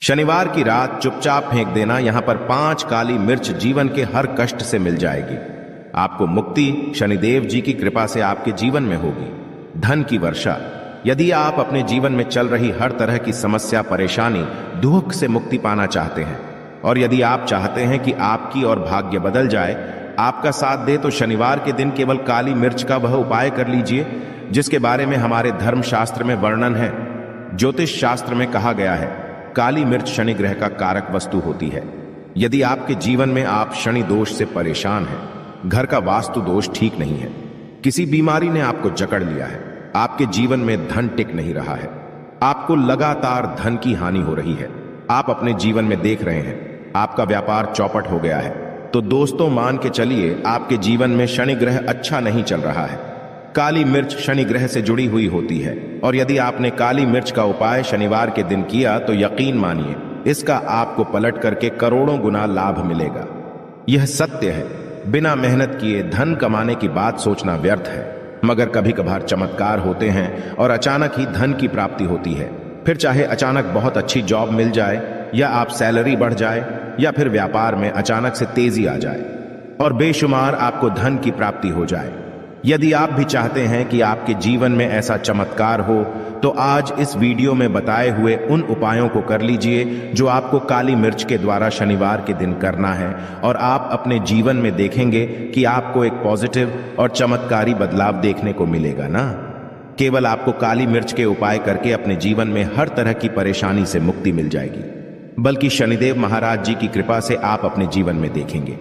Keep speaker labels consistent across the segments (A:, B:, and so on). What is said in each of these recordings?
A: शनिवार की रात चुपचाप फेंक देना। यहां पर 5 काली मिर्च जीवन के हर कष्ट से मिल जाएगी। आपको मुक्ति शनिदेव जी की कृपा से आपके जीवन में होगी। धन की वर्षा। यदि आप अपने जीवन में चल रही हर तरह की समस्या, परेशानी, दुख से मुक्ति पाना चाहते हैं और यदि आप चाहते हैं कि आपकी और भाग्य बदल जाए, आपका साथ दे, तो शनिवार के दिन केवल काली मिर्च का वह उपाय कर लीजिए जिसके बारे में हमारे धर्म शास्त्र में वर्णन है। ज्योतिष शास्त्र में कहा गया है, काली मिर्च शनि ग्रह का कारक वस्तु होती है। यदि आपके जीवन में आप शनि दोष से परेशान हैं, घर का वास्तु दोष ठीक नहीं है, किसी बीमारी ने आपको जकड़ लिया है, आपके जीवन में धन टिक नहीं रहा है, आपको लगातार धन की हानि हो रही है, आप अपने जीवन में देख रहे हैं आपका व्यापार चौपट हो गया है, तो दोस्तों मान के चलिए आपके जीवन में शनि ग्रह अच्छा नहीं चल रहा है। काली मिर्च शनि ग्रह से जुड़ी हुई होती है और यदि आपने काली मिर्च का उपाय शनिवार के दिन किया तो यकीन मानिए इसका आपको पलट करके करोड़ों गुना लाभ मिलेगा। यह सत्य है। बिना मेहनत किए धन कमाने की बात सोचना व्यर्थ है, मगर कभी कभार चमत्कार होते हैं और अचानक ही धन की प्राप्ति होती है। फिर चाहे अचानक बहुत अच्छी जॉब मिल जाए या आप सैलरी बढ़ जाए या फिर व्यापार में अचानक से तेजी आ जाए और बेशुमार आपको धन की प्राप्ति हो जाए। यदि आप भी चाहते हैं कि आपके जीवन में ऐसा चमत्कार हो तो आज इस वीडियो में बताए हुए उन उपायों को कर लीजिए जो आपको काली मिर्च के द्वारा शनिवार के दिन करना है और आप अपने जीवन में देखेंगे कि आपको एक पॉजिटिव और चमत्कारी बदलाव देखने को मिलेगा ना। केवल आपको काली मिर्च के उपाय करके अपने जीवन में हर तरह की परेशानी से मुक्ति मिल जाएगी, बल्कि शनिदेव महाराज जी की कृपा से आप अपने जीवन में देखेंगे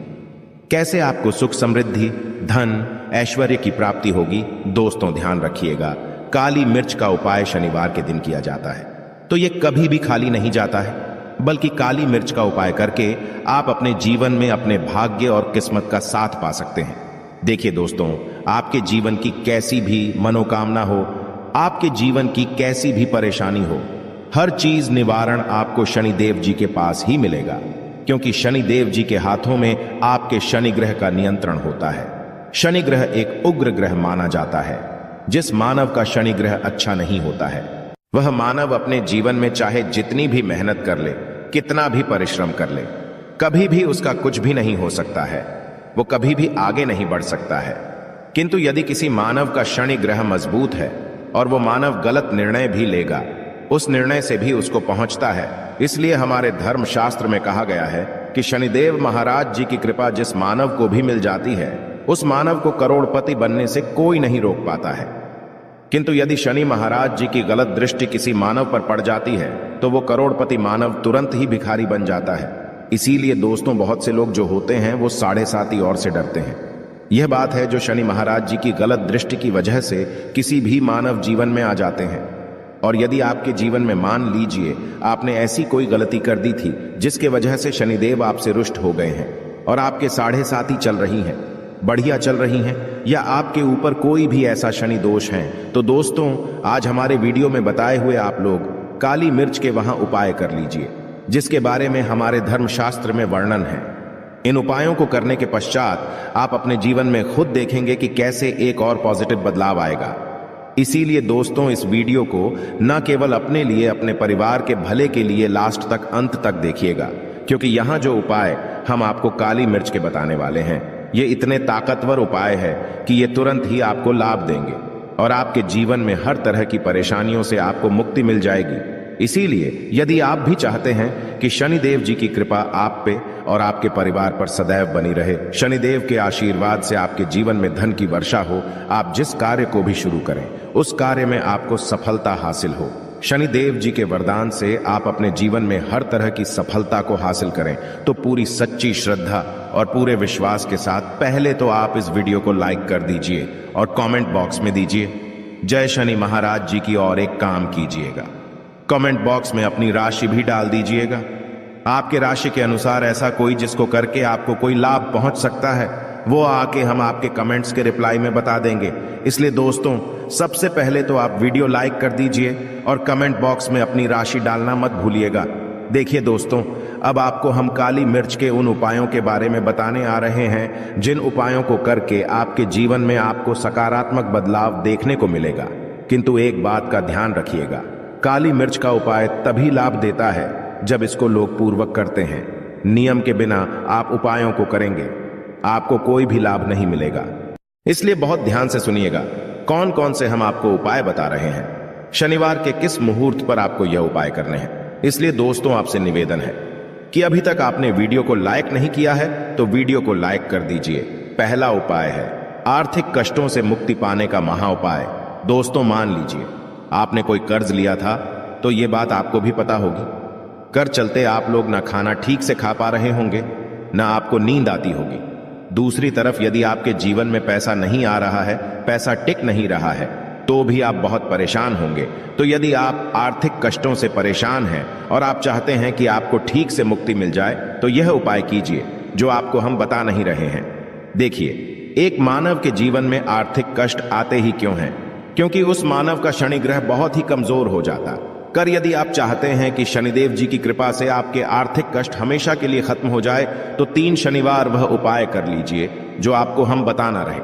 A: कैसे आपको सुख, समृद्धि, धन, ऐश्वर्य की प्राप्ति होगी। दोस्तों ध्यान रखिएगा, काली मिर्च का उपाय शनिवार के दिन किया जाता है तो यह कभी भी खाली नहीं जाता है, बल्कि काली मिर्च का उपाय करके आप अपने जीवन में अपने भाग्य और किस्मत का साथ पा सकते हैं। देखिए दोस्तों, आपके जीवन की कैसी भी मनोकामना हो, आपके जीवन की कैसी भी परेशानी हो, हर चीज निवारण आपको शनिदेव जी के पास ही मिलेगा, क्योंकि शनिदेव जी के हाथों में आपके शनि ग्रह का नियंत्रण होता है। शनि ग्रह एक उग्र ग्रह माना जाता है। जिस मानव का शनि ग्रह अच्छा नहीं होता है, वह मानव अपने जीवन में चाहे जितनी भी मेहनत कर ले, कितना भी परिश्रम कर ले, कभी भी उसका कुछ भी नहीं हो सकता है, वो कभी भी आगे नहीं बढ़ सकता है। किंतु यदि किसी मानव का शनि ग्रह मजबूत है और वो मानव गलत निर्णय भी लेगा, उस निर्णय से भी उसको पहुंचता है। इसलिए हमारे धर्म शास्त्र में कहा गया है कि शनिदेव महाराज जी की कृपा जिस मानव को भी मिल जाती है, उस मानव को करोड़पति बनने से कोई नहीं रोक पाता है। किंतु यदि शनि महाराज जी की गलत दृष्टि किसी मानव पर पड़ जाती है तो वो करोड़पति मानव तुरंत ही भिखारी बन जाता है। इसीलिए दोस्तों, बहुत से लोग जो होते हैं वो 7.5 और से डरते हैं। यह बात है जो शनि महाराज जी की गलत दृष्टि की वजह से किसी भी मानव जीवन में आ जाते हैं। और यदि आपके जीवन में मान लीजिए आपने ऐसी कोई गलती कर दी थी जिसके वजह से शनिदेव आपसे रुष्ट हो गए हैं और आपके 7.5 चल रही हैं, बढ़िया चल रही हैं, या आपके ऊपर कोई भी ऐसा शनि दोष है, तो दोस्तों आज हमारे वीडियो में बताए हुए आप लोग काली मिर्च के वहां उपाय कर लीजिए जिसके बारे में हमारे धर्म शास्त्र में वर्णन है। इन उपायों को करने के पश्चात आप अपने जीवन में खुद देखेंगे कि कैसे एक और पॉजिटिव बदलाव आएगा। इसीलिए दोस्तों इस वीडियो को न केवल अपने लिए, अपने परिवार के भले के लिए लास्ट तक, अंत तक देखिएगा, क्योंकि यहाँ जो उपाय हम आपको काली मिर्च के बताने वाले हैं, ये इतने ताकतवर उपाय है कि ये तुरंत ही आपको लाभ देंगे और आपके जीवन में हर तरह की परेशानियों से आपको मुक्ति मिल जाएगी। इसीलिए यदि आप भी चाहते हैं कि शनिदेव जी की कृपा आप पे और आपके परिवार पर सदैव बनी रहे, शनिदेव के आशीर्वाद से आपके जीवन में धन की वर्षा हो, आप जिस कार्य को भी शुरू करें उस कार्य में आपको सफलता हासिल हो, शनिदेव जी के वरदान से आप अपने जीवन में हर तरह की सफलता को हासिल करें, तो पूरी सच्ची श्रद्धा और पूरे विश्वास के साथ पहले तो आप इस वीडियो को लाइक कर दीजिए और कमेंट बॉक्स में दीजिए जय शनि महाराज जी की, और एक काम कीजिएगा, कमेंट बॉक्स में अपनी राशि भी डाल दीजिएगा। आपके राशि के अनुसार ऐसा कोई जिसको करके आपको कोई लाभ पहुंच सकता है, वो आके हम आपके कमेंट्स के रिप्लाई में बता देंगे। इसलिए दोस्तों सबसे पहले तो आप वीडियो लाइक कर दीजिए और कमेंट बॉक्स में अपनी राशि डालना मत भूलिएगा। देखिए दोस्तों, अब आपको हम काली मिर्च के उन उपायों के बारे में बताने आ रहे हैं जिन उपायों को करके आपके जीवन में आपको सकारात्मक बदलाव देखने को मिलेगा। किंतु एक बात का ध्यान रखिएगा, काली मिर्च का उपाय तभी लाभ देता है जब इसको लोग पूर्वक करते हैं। नियम के बिना आप उपायों को करेंगे, आपको कोई भी लाभ नहीं मिलेगा। इसलिए बहुत ध्यान से सुनिएगा कौन कौन से हम आपको उपाय बता रहे हैं, शनिवार के किस मुहूर्त पर आपको यह उपाय करने हैं। इसलिए दोस्तों आपसे निवेदन है कि अभी तक आपने वीडियो को लाइक नहीं किया है तो वीडियो को लाइक कर दीजिए। पहला उपाय है आर्थिक कष्टों से मुक्ति पाने का महा उपाय। दोस्तों मान लीजिए आपने कोई कर्ज लिया था तो ये बात आपको भी पता होगी। कर्ज चलते आप लोग ना खाना ठीक से खा पा रहे होंगे, ना आपको नींद आती होगी। दूसरी तरफ यदि आपके जीवन में पैसा नहीं आ रहा है, पैसा टिक नहीं रहा है, तो भी आप बहुत परेशान होंगे। तो यदि आप आर्थिक कष्टों से परेशान हैं और आप चाहते हैं कि आपको ठीक से मुक्ति मिल जाए तो यह उपाय कीजिए जो आपको हम बता नहीं रहे हैं। देखिए, एक मानव के जीवन में आर्थिक कष्ट आते ही क्यों हैं? क्योंकि उस मानव का शनि ग्रह बहुत ही कमजोर हो जाता। कर यदि आप चाहते हैं कि शनिदेव जी की कृपा से आपके आर्थिक कष्ट हमेशा के लिए खत्म हो जाए तो 3 शनिवार वह उपाय कर लीजिए जो आपको हम बताना रहे।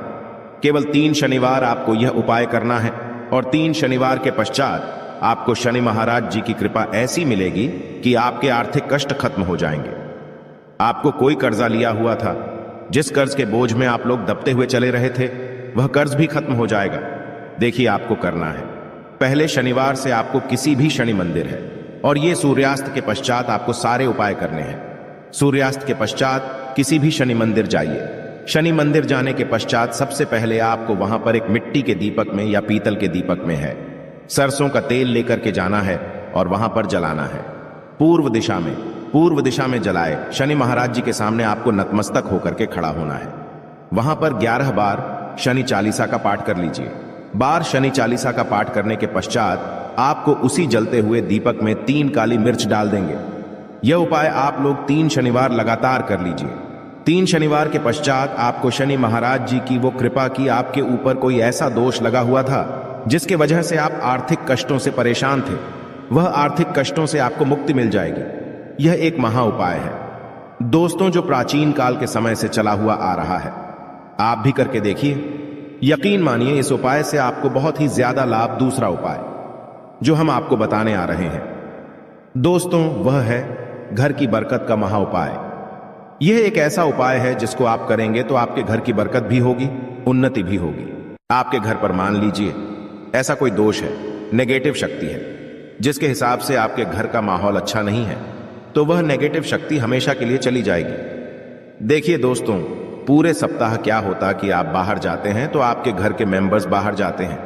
A: केवल 3 शनिवार आपको यह उपाय करना है और 3 शनिवार के पश्चात आपको शनि महाराज जी की कृपा ऐसी मिलेगी कि आपके आर्थिक कष्ट खत्म हो जाएंगे। आपको कोई कर्जा लिया हुआ था, जिस कर्ज के बोझ में आप लोग दबते हुए चले रहे थे, वह कर्ज भी खत्म हो जाएगा। देखिए, आपको करना है पहले शनिवार से आपको किसी भी शनि मंदिर है और ये सूर्यास्त के पश्चात आपको सारे उपाय करने हैं। सूर्यास्त के पश्चात किसी भी शनि मंदिर जाइए। शनि मंदिर जाने के पश्चात सबसे पहले आपको वहां पर एक मिट्टी के दीपक में या पीतल के दीपक में है सरसों का तेल लेकर के जाना है और वहां पर जलाना है। पूर्व दिशा में जलाए शनि महाराज जी के सामने आपको नतमस्तक होकर के खड़ा होना है। वहां पर 11 बार शनि चालीसा का पाठ कर लीजिए। शनि चालीसा का पाठ करने के पश्चात आपको उसी जलते हुए दीपक में 3 काली मिर्च डाल देंगे। यह उपाय आप लोग 3 शनिवार लगातार कर लीजिए। 3 शनिवार के पश्चात आपको शनि महाराज जी की वो कृपा की आपके ऊपर कोई ऐसा दोष लगा हुआ था जिसके वजह से आप आर्थिक कष्टों से परेशान थे, वह आर्थिक कष्टों से आपको मुक्ति मिल जाएगी। यह एक महा उपाय है दोस्तों, जो प्राचीन काल के समय से चला हुआ आ रहा है। आप भी करके देखिए, यकीन मानिए इस उपाय से आपको बहुत ही ज्यादा लाभ। दूसरा उपाय जो हम आपको बताने आ रहे हैं दोस्तों, वह है घर की बरकत का महा उपाय। यह एक ऐसा उपाय है जिसको आप करेंगे तो आपके घर की बरकत भी होगी, उन्नति भी होगी। आपके घर पर मान लीजिए ऐसा कोई दोष है, नेगेटिव शक्ति है, जिसके हिसाब से आपके घर का माहौल अच्छा नहीं है, तो वह नेगेटिव शक्ति हमेशा के लिए चली जाएगी। देखिए दोस्तों, पूरे सप्ताह क्या होता कि आप बाहर जाते हैं तो आपके घर के मेंबर्स बाहर जाते हैं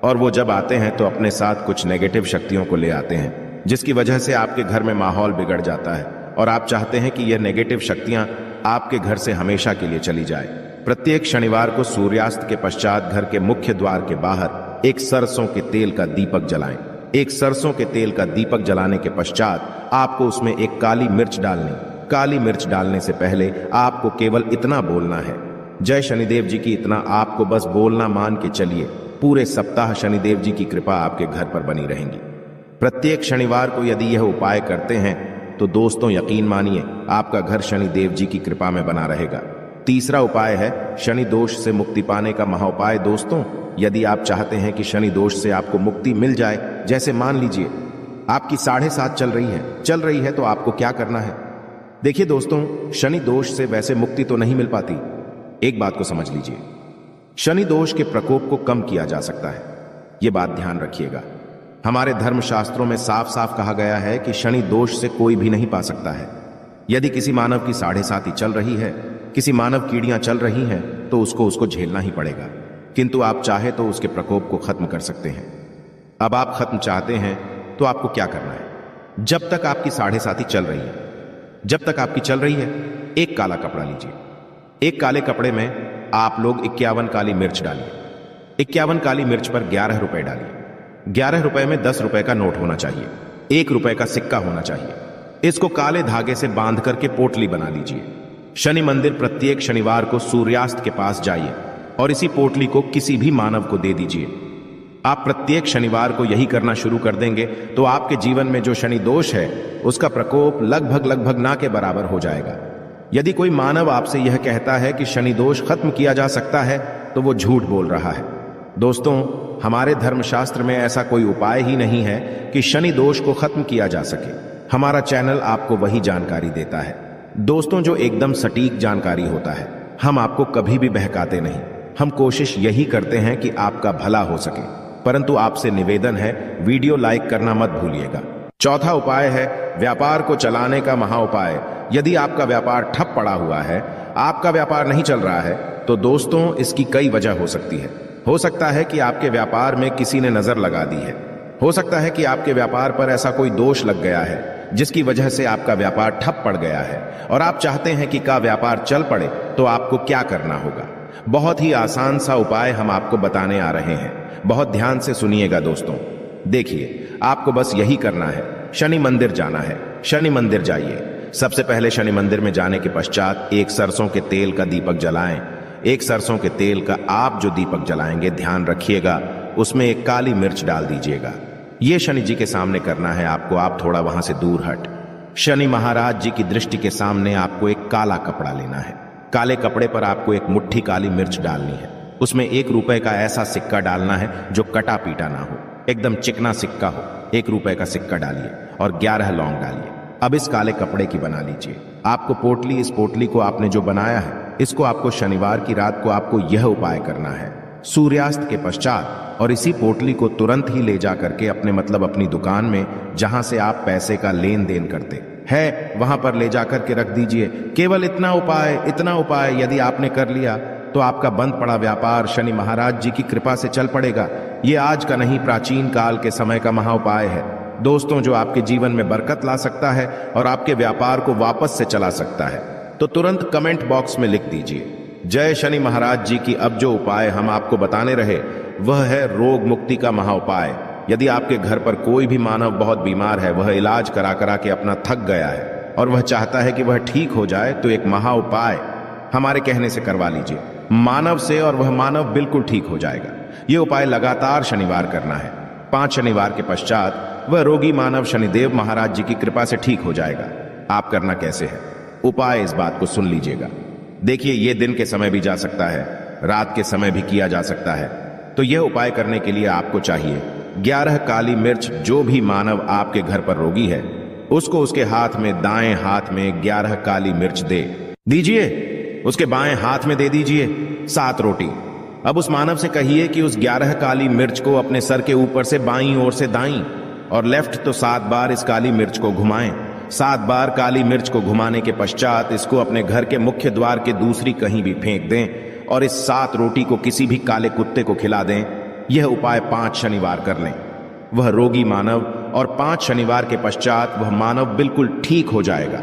A: और वो जब आते हैं तो अपने साथ कुछ नेगेटिव शक्तियों को ले आते हैं, जिसकी वजह से आपके घर में माहौल बिगड़ जाता है और आप चाहते हैं कि यह नेगेटिव शक्तियां आपके घर से हमेशा के लिए चली जाए। प्रत्येक शनिवार को सूर्यास्त के पश्चात घर के मुख्य द्वार के बाहर एक सरसों के तेल का दीपक जलाएं। एक सरसों के तेल का दीपक जलाने के पश्चात आपको उसमें एक काली मिर्च डालनी। काली मिर्च डालने से पहले आपको केवल इतना बोलना है, जय शनिदेव जी की। इतना आपको बस बोलना, मान के चलिए पूरे सप्ताह शनिदेव जी की कृपा आपके घर पर बनी रहेगी। प्रत्येक शनिवार को यदि यह उपाय करते हैं तो दोस्तों यकीन मानिए आपका घर शनिदेव जी की कृपा में बना रहेगा। तीसरा उपाय है शनि दोष से मुक्ति पाने का महा उपाय। दोस्तों, यदि आप चाहते हैं कि शनि दोष से आपको मुक्ति मिल जाए, जैसे मान लीजिए आपकी 7.5 चल रही है तो आपको क्या करना है? देखिए दोस्तों, शनि दोष से वैसे मुक्ति तो नहीं मिल पाती। एक बात को समझ लीजिए, शनि दोष के प्रकोप को कम किया जा सकता है। यह बात ध्यान रखिएगा। हमारे धर्मशास्त्रों में साफ साफ कहा गया है कि शनि दोष से कोई भी नहीं पा सकता है। यदि किसी मानव की 7.5 चल रही है, किसी मानव कीड़ियां चल रही हैं, तो उसको झेलना ही पड़ेगा। किंतु आप चाहे तो उसके प्रकोप को खत्म कर सकते हैं। अब आप खत्म चाहते हैं तो आपको क्या करना है? जब तक आपकी 7.5 चल रही है, एक काला कपड़ा लीजिए। एक काले कपड़े में आप लोग 51 काली मिर्च डालिए। 51 काली मिर्च पर 11 रुपए डालिए। 11 रुपए में 10 रुपए का नोट होना चाहिए, 1 रुपए का सिक्का होना चाहिए। इसको काले धागे से बांध करके पोटली बना लीजिए। शनि मंदिर प्रत्येक शनिवार को सूर्यास्त के पास जाइए और इसी पोटली को किसी भी मानव को दे दीजिए। आप प्रत्येक शनिवार को यही करना शुरू कर देंगे तो आपके जीवन में जो शनि दोष है उसका प्रकोप लगभग ना के बराबर हो जाएगा। यदि कोई मानव आपसे यह कहता है कि शनि दोष खत्म किया जा सकता है तो वो झूठ बोल रहा है। दोस्तों, हमारे धर्मशास्त्र में ऐसा कोई उपाय ही नहीं है कि शनि दोष को खत्म किया जा सके। हमारा चैनल आपको वही जानकारी देता है दोस्तों जो एकदम सटीक जानकारी होता है। हम आपको कभी भी बहकाते नहीं। हम कोशिश यही करते हैं कि आपका भला हो सके, परंतु आपसे निवेदन है वीडियो लाइक करना मत भूलिएगा। चौथा उपाय है व्यापार को चलाने का महा उपाय। यदि आपका व्यापार ठप पड़ा हुआ है, आपका व्यापार नहीं चल रहा है, तो दोस्तों इसकी कई वजह हो सकती है। हो सकता है कि आपके व्यापार में किसी ने नजर लगा दी है। हो सकता है कि आपके व्यापार पर ऐसा कोई दोष लग गया है जिसकी वजह से आपका व्यापार ठप पड़ गया है और आप चाहते हैं कि का व्यापार चल पड़े, तो आपको क्या करना होगा। बहुत ही आसान सा उपाय हम आपको बताने आ रहे हैं। बहुत ध्यान से सुनिएगा दोस्तों। देखिए, आपको बस यही करना है, शनि मंदिर जाना है। शनि मंदिर जाइए। सबसे पहले शनि मंदिर में जाने के पश्चात एक सरसों के तेल का दीपक जलाएं। एक सरसों के तेल का आप जो दीपक जलाएंगे, ध्यान रखिएगा उसमें एक काली मिर्च डाल दीजिएगा। यह शनि जी के सामने करना है आपको। आप थोड़ा वहां से दूर हट। शनि महाराज जी की दृष्टि के सामने आपको एक काला कपड़ा लेना है। काले कपड़े पर आपको एक मुट्ठी काली मिर्च डालनी है। उसमें 1 रुपए का ऐसा सिक्का डालना है जो कटा पीटा ना हो, एकदम चिकना सिक्का हो। 1 रुपए का सिक्का डालिए और 11 लौंग डालिए। अब इस काले कपड़े की बना लीजिए आपको पोटली। इस पोटली को आपने जो बनाया है, इसको आपको शनिवार की रात को आपको यह उपाय करना है सूर्यास्त के पश्चात, और इसी पोटली को तुरंत ही ले जा करके अपनी दुकान में जहां से आप पैसे का लेन देन करते हैं वहां पर ले जा करके रख दीजिए। केवल इतना उपाय यदि आपने कर लिया तो आपका बंद पड़ा व्यापार शनि महाराज जी की कृपा से चल पड़ेगा। ये आज का नहीं, प्राचीन काल के समय का महा उपाय है दोस्तों, जो आपके जीवन में बरकत ला सकता है और आपके व्यापार को वापस से चला सकता है। तो तुरंत कमेंट बॉक्स में लिख दीजिए जय शनि महाराज जी की। अब जो उपाय हम आपको बताने रहे वह है रोग मुक्ति का महा उपाय। यदि आपके घर पर कोई भी मानव बहुत बीमार है, वह इलाज करा करा के अपना थक गया है और वह चाहता है कि वह ठीक हो जाए, तो एक महा उपाय हमारे कहने से करवा लीजिए मानव से, और वह मानव बिल्कुल ठीक हो जाएगा। यह उपाय लगातार शनिवार करना है। 5 शनिवार के पश्चात वह रोगी मानव शनिदेव महाराज जी की कृपा से ठीक हो जाएगा। आप करना कैसे है उपाय, इस बात को सुन लीजिएगा। देखिए, यह दिन के समय भी जा सकता है, रात के समय भी किया जा सकता है। तो यह उपाय करने के लिए आपको चाहिए 11 काली मिर्च। जो भी मानव आपके घर पर रोगी है, उसको उसके हाथ में, दाएं हाथ में 11 काली मिर्च दे दीजिए। उसके बाएं हाथ में दे दीजिए 7 रोटी। अब उस मानव से कहिए कि उस 11 काली मिर्च को अपने सर के ऊपर से बाईं ओर से दाईं और लेफ्ट तो 7 बार इस काली मिर्च को घुमाएं। 7 बार काली मिर्च को घुमाने के पश्चात इसको अपने घर के मुख्य द्वार के दूसरी कहीं भी फेंक दें और इस 7 रोटी को किसी भी काले कुत्ते को खिला दें। यह उपाय 5 शनिवार कर लें। वह रोगी मानव और 5 शनिवार के पश्चात वह मानव बिल्कुल ठीक हो जाएगा।